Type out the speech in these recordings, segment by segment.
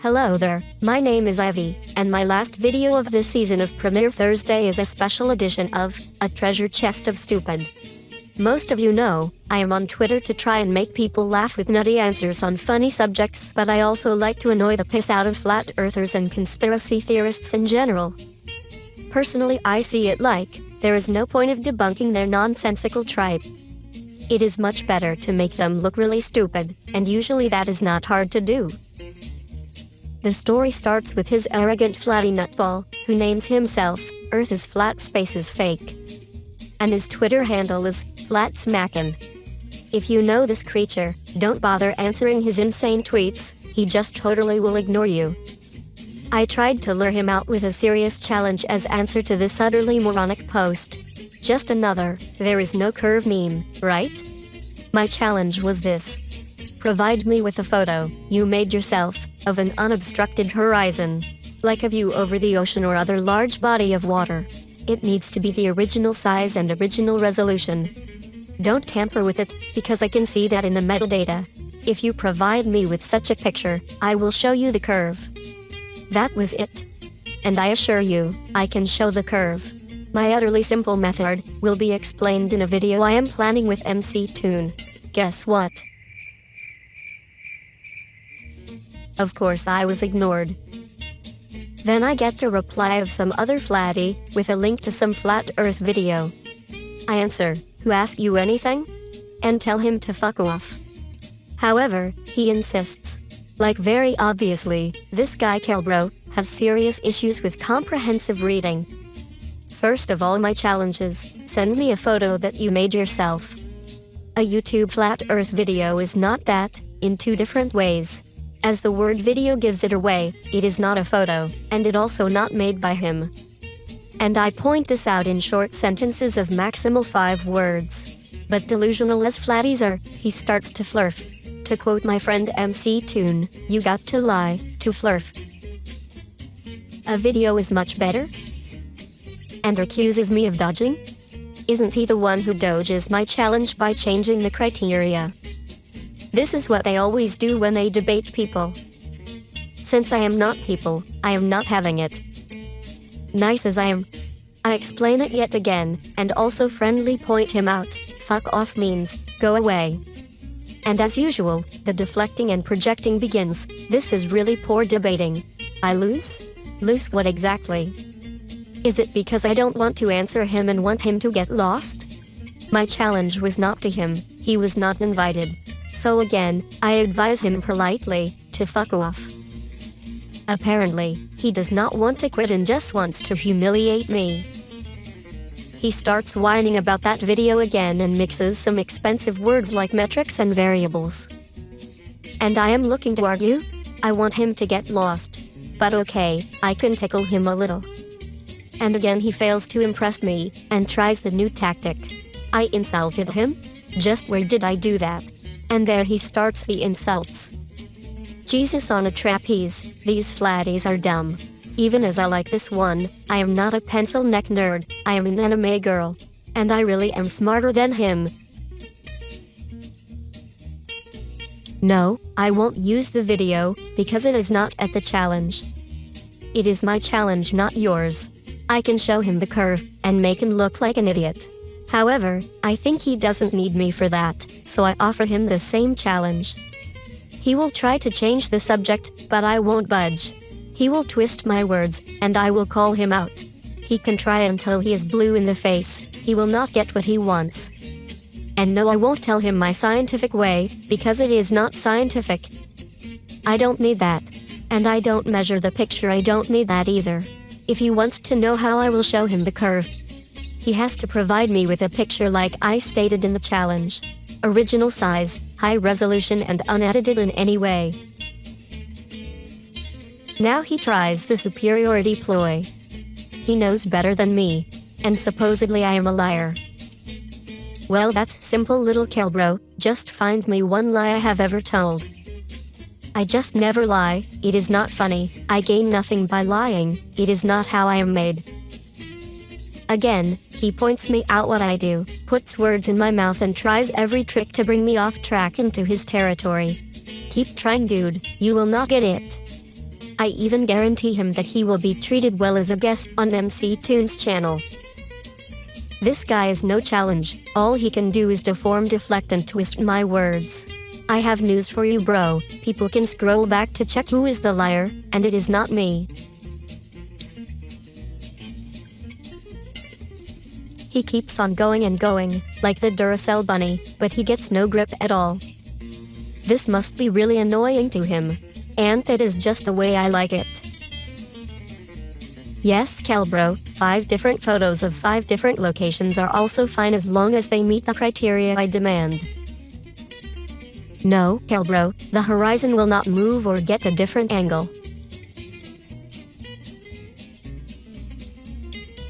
Hello there, my name is Ivy, and my last video of this season of Premiere Thursday is a special edition of A Treasure Chest of Stupid. Most of you know, I am on Twitter to try and make people laugh with nutty answers on funny subjects, but I also like to annoy the piss out of flat earthers and conspiracy theorists in general. Personally, I see it like, there is no point of debunking their nonsensical tripe. It is much better to make them look really stupid, and usually that is not hard to do. The story starts with his arrogant flatty nutball, who names himself, Earth is Flat Space is Fake. And his Twitter handle is, FlatSmackin'. If you know this creature, don't bother answering his insane tweets, he just totally will ignore you. I tried to lure him out with a serious challenge as answer to this utterly moronic post. Just another, there is no curve meme, right? My challenge was this. Provide me with a photo you made yourself of an unobstructed horizon, like a view over the ocean or other large body of water. It needs to be the original size and original resolution. Don't tamper with it, because I can see that in the metadata. If you provide me with such a picture, I will show you the curve. That was it. And I assure you, I can show the curve. My utterly simple method will be explained in a video I am planning with MC Toon. Guess what? Of course I was ignored. Then I get a reply of some other flatty, with a link to some flat earth video. I answer, who asked you anything? And tell him to fuck off. However, he insists. Like very obviously, this guy Kelbro has serious issues with comprehensive reading. First of all my challenges, send me a photo that you made yourself. A YouTube flat earth video is not that, in two different ways. As the word video gives it away, it is not a photo, and it also not made by him. And I point this out in short sentences of maximal 5 words. But delusional as flatties are, he starts to flirf. To quote my friend MC Toon, you got to lie, to flirf. A video is much better? And accuses me of dodging? Isn't he the one who dodges my challenge by changing the criteria? This is what they always do when they debate people. Since I am not people, I am not having it. Nice as I am, I explain it yet again, and also friendly point him out. Fuck off means, go away. And as usual, the deflecting and projecting begins. This is really poor debating. I lose? Lose what exactly? Is it because I don't want to answer him and want him to get lost? My challenge was not to him, he was not invited. So again, I advise him politely, to fuck off. Apparently, he does not want to quit and just wants to humiliate me. He starts whining about that video again and mixes some expensive words like metrics and variables. And I am looking to argue? I want him to get lost. But okay, I can tickle him a little. And again he fails to impress me, and tries the new tactic. I insulted him? Just where did I do that? And there he starts the insults. Jesus on a trapeze, these flatties are dumb. Even as I like this one, I am not a pencil neck nerd, I am an anime girl. And I really am smarter than him. No, I won't use the video, because it is not at the challenge. It is my challenge, not yours. I can show him the curve, and make him look like an idiot. However, I think he doesn't need me for that, so I offer him the same challenge. He will try to change the subject, but I won't budge. He will twist my words, and I will call him out. He can try until he is blue in the face, he will not get what he wants. And no, I won't tell him my scientific way, because it is not scientific. I don't need that. And I don't measure the picture, I don't need that either. If he wants to know how I will show him the curve, he has to provide me with a picture like I stated in the challenge. Original size, high resolution and unedited in any way. Now he tries the superiority ploy. He knows better than me. And supposedly I am a liar. Well, that's simple, little Kelbro, just find me one lie I have ever told. I just never lie, it is not funny, I gain nothing by lying, it is not how I am made. Again, he points me out what I do, puts words in my mouth and tries every trick to bring me off track into his territory. Keep trying, dude, you will not get it. I even guarantee him that he will be treated well as a guest on MC Toon's channel. This guy is no challenge, all he can do is deform, deflect and twist my words. I have news for you, bro. People can scroll back to check who is the liar, and it is not me. He keeps on going and going, like the Duracell bunny, but he gets no grip at all. This must be really annoying to him. And that is just the way I like it. Yes, Kelbro, 5 different photos of 5 different locations are also fine as long as they meet the criteria I demand. No, Kelbro, the horizon will not move or get a different angle.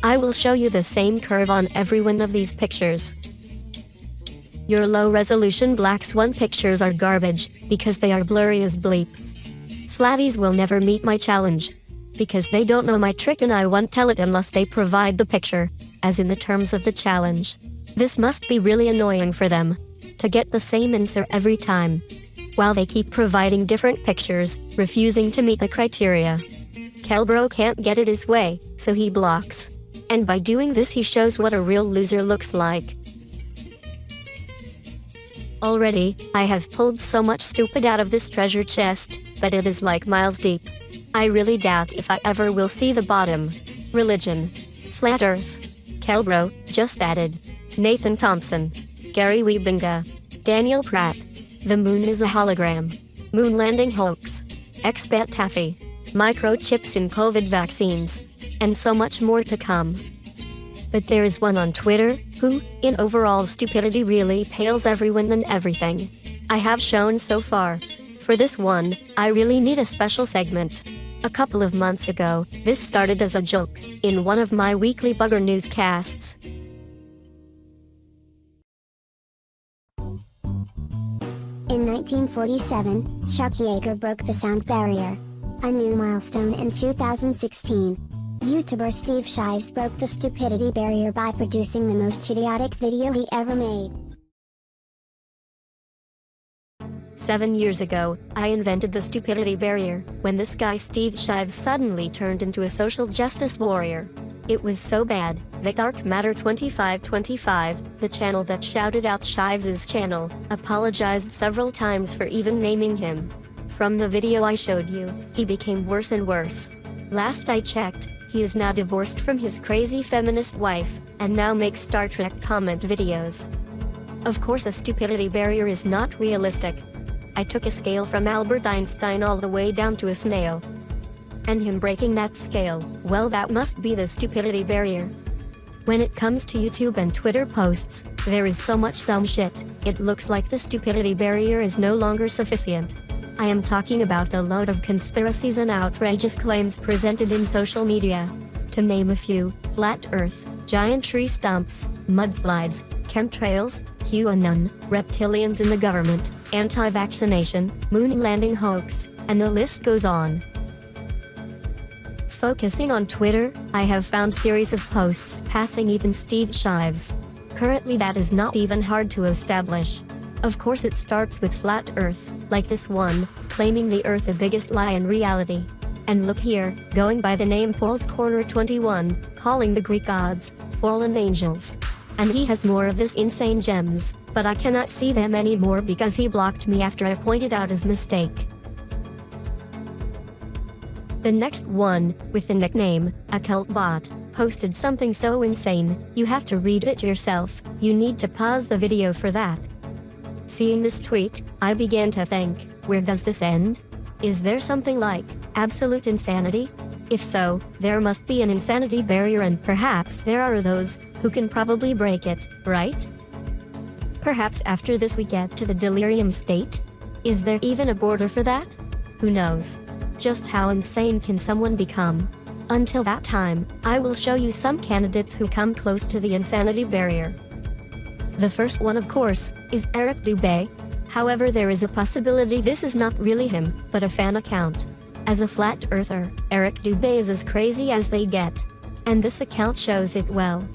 I will show you the same curve on every one of these pictures. Your low-resolution black swan pictures are garbage, because they are blurry as bleep. Flatties will never meet my challenge, because they don't know my trick and I won't tell it unless they provide the picture, as in the terms of the challenge. This must be really annoying for them, to get the same answer every time, while they keep providing different pictures, refusing to meet the criteria. Kelbro can't get it his way, so he blocks. And by doing this he shows what a real loser looks like. Already, I have pulled so much stupid out of this treasure chest, but it is like miles deep. I really doubt if I ever will see the bottom. Religion. Flat Earth. Kelbro, just added. Nathan Thompson. Gary Wiebinga. Daniel Pratt. The moon is a hologram. Moon landing hoax. Expat Taffy. Microchips in COVID vaccines. And so much more to come. But there is one on Twitter, who, in overall stupidity really pales everyone and everything I have shown so far. For this one, I really need a special segment. A couple of months ago, this started as a joke, in one of my weekly bugger newscasts. In 1947, Chuck Yeager broke the sound barrier. A new milestone in 2016. YouTuber Steve Shives broke the stupidity barrier by producing the most idiotic video he ever made. 7 years ago, I invented the stupidity barrier, when this guy Steve Shives suddenly turned into a social justice warrior. It was so bad, that Dark Matter 2525, the channel that shouted out Shives' channel, apologized several times for even naming him. From the video I showed you, he became worse and worse. Last I checked, he is now divorced from his crazy feminist wife, and now makes Star Trek comment videos. Of course a stupidity barrier is not realistic. I took a scale from Albert Einstein all the way down to a snail. And him breaking that scale, well that must be the stupidity barrier. When it comes to YouTube and Twitter posts, there is so much dumb shit, it looks like the stupidity barrier is no longer sufficient. I am talking about the load of conspiracies and outrageous claims presented in social media. To name a few, flat earth, giant tree stumps, mudslides, chemtrails, QAnon, reptilians in the government, anti-vaccination, moon landing hoax, and the list goes on. Focusing on Twitter, I have found series of posts passing even Steve Shives. Currently that is not even hard to establish. Of course it starts with flat earth, like this one, claiming the earth the biggest lie in reality. And look here, going by the name Paul's Corner 21, calling the Greek gods, fallen angels. And he has more of this insane gems, but I cannot see them anymore because he blocked me after I pointed out his mistake. The next one, with the nickname, Occult Bot, posted something so insane, you have to read it yourself, you need to pause the video for that. Seeing this tweet, I began to think, where does this end? Is there something like absolute insanity? If so, there must be an insanity barrier and perhaps there are those who can probably break it, right? Perhaps after this we get to the delirium state? Is there even a border for that? Who knows? Just how insane can someone become? Until that time, I will show you some candidates who come close to the insanity barrier. The first one, of course, is Eric Dubé. However, there is a possibility this is not really him, but a fan account. As a flat earther, Eric Dubé is as crazy as they get. And this account shows it well.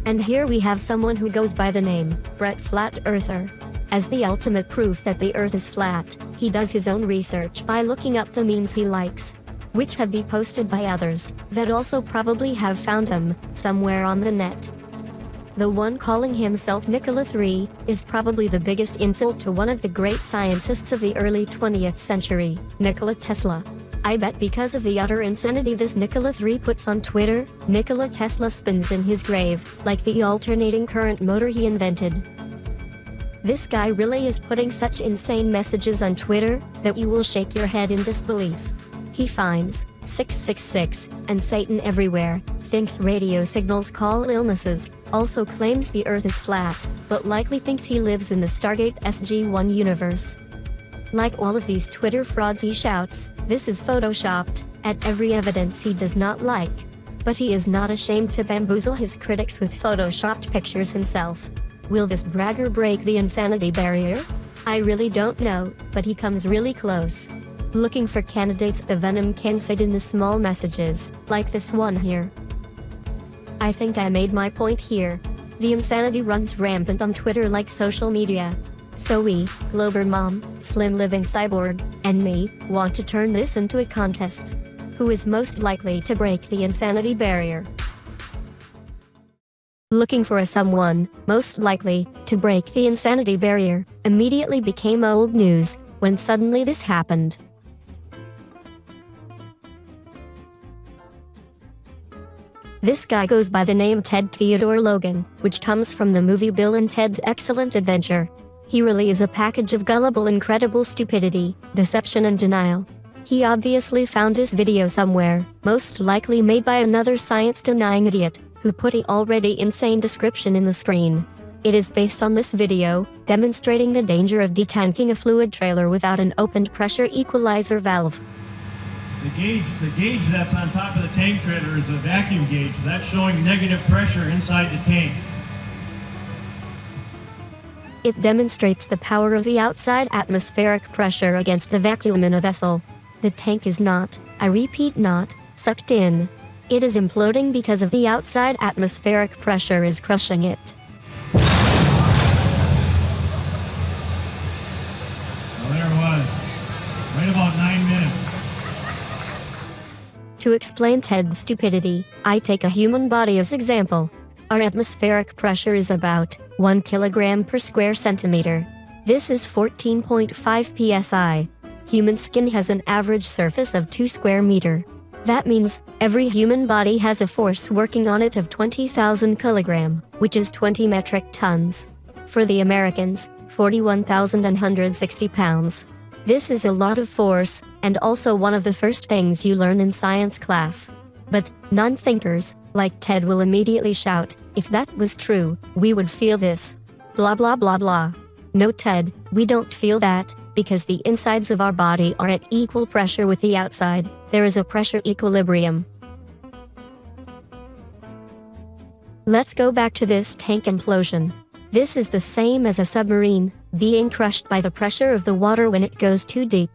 And here we have someone who goes by the name, Brett Flat Earther, as the ultimate proof that the earth is flat. He does his own research by looking up the memes he likes, which have been posted by others that also probably have found them somewhere on the net. The one calling himself Nikola 3 is probably the biggest insult to one of the great scientists of the early 20th century, Nikola Tesla. I bet because of the utter insanity this Nikola 3 puts on Twitter, Nikola Tesla spins in his grave, like the alternating current motor he invented. This guy really is putting such insane messages on Twitter that you will shake your head in disbelief. He finds 666 and Satan everywhere, thinks radio signals call illnesses, also claims the Earth is flat, but likely thinks he lives in the Stargate SG-1 universe. Like all of these Twitter frauds, he shouts, "This is photoshopped," at every evidence he does not like. But he is not ashamed to bamboozle his critics with photoshopped pictures himself. Will this bragger break the insanity barrier? I really don't know, but he comes really close. Looking for candidates the venom can sit in the small messages, like this one here. I think I made my point here. The insanity runs rampant on Twitter like social media. So we, Glober Mom, Slim Living Cyborg, and me, want to turn this into a contest. Who is most likely to break the insanity barrier? Looking for a someone most likely to break the insanity barrier immediately became old news when suddenly this happened. This guy goes by the name Ted Theodore Logan, which comes from the movie Bill and Ted's Excellent Adventure. He really is a package of gullible, incredible stupidity, deception and denial. He obviously found this video somewhere, most likely made by another science-denying idiot, who put the already insane description in the screen. It is based on this video, demonstrating the danger of detanking a fluid trailer without an opened pressure equalizer valve. The gauge that's on top of the tank trailer is a vacuum gauge. That's showing negative pressure inside the tank. It demonstrates the power of the outside atmospheric pressure against the vacuum in a vessel. The tank is not, I repeat not, sucked in. It is imploding because of the outside atmospheric pressure is crushing it. Well, there it was. Right about 9 minutes. To explain Ted's stupidity, I take a human body as example. Our atmospheric pressure is about 1 kilogram per square centimeter. This is 14.5 psi. Human skin has an average surface of 2 square meter. That means every human body has a force working on it of 20,000 kilogram, which is 20 metric tons. For the Americans, 41,160 pounds. This is a lot of force, and also one of the first things you learn in science class. But non-thinkers, like Ted, will immediately shout, if that was true, we would feel this. Blah blah blah blah. No, Ted, we don't feel that, because the insides of our body are at equal pressure with the outside. There is a pressure equilibrium. Let's go back to this tank implosion. This is the same as a submarine being crushed by the pressure of the water when it goes too deep.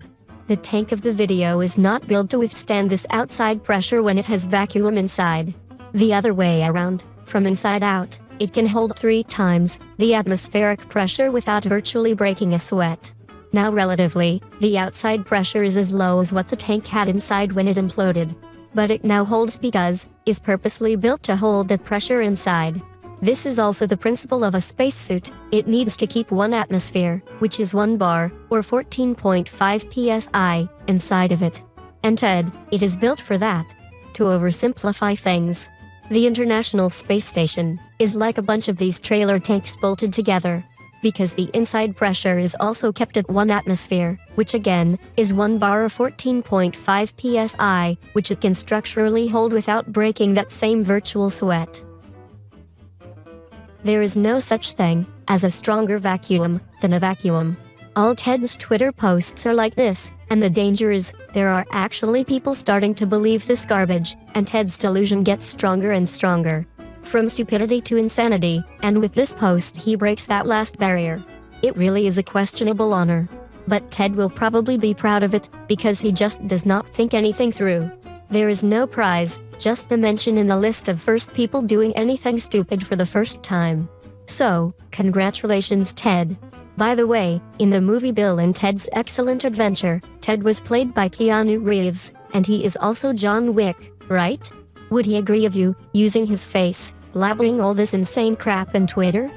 The tank of the video is not built to withstand this outside pressure when it has vacuum inside. The other way around, from inside out, it can hold 3 times the atmospheric pressure without virtually breaking a sweat. Now relatively, the outside pressure is as low as what the tank had inside when it imploded. But it now holds because is purposely built to hold that pressure inside. This is also the principle of a spacesuit. It needs to keep 1 atmosphere, which is 1 bar, or 14.5 psi, inside of it. And Ted, it is built for that. To oversimplify things, the International Space Station is like a bunch of these trailer tanks bolted together. Because the inside pressure is also kept at 1 atmosphere, which again, is 1 bar or 14.5 psi, which it can structurally hold without breaking that same virtual sweat. There is no such thing as a stronger vacuum than a vacuum. All Ted's Twitter posts are like this, and the danger is, there are actually people starting to believe this garbage, and Ted's delusion gets stronger and stronger. From stupidity to insanity, and with this post he breaks that last barrier. It really is a questionable honor. But Ted will probably be proud of it, because he just does not think anything through. There is no prize, just the mention in the list of first people doing anything stupid for the first time. So, congratulations Ted. By the way, in the movie Bill and Ted's Excellent Adventure, Ted was played by Keanu Reeves, and he is also John Wick, right? Would he agree of you, using his face, blabbering all this insane crap on Twitter?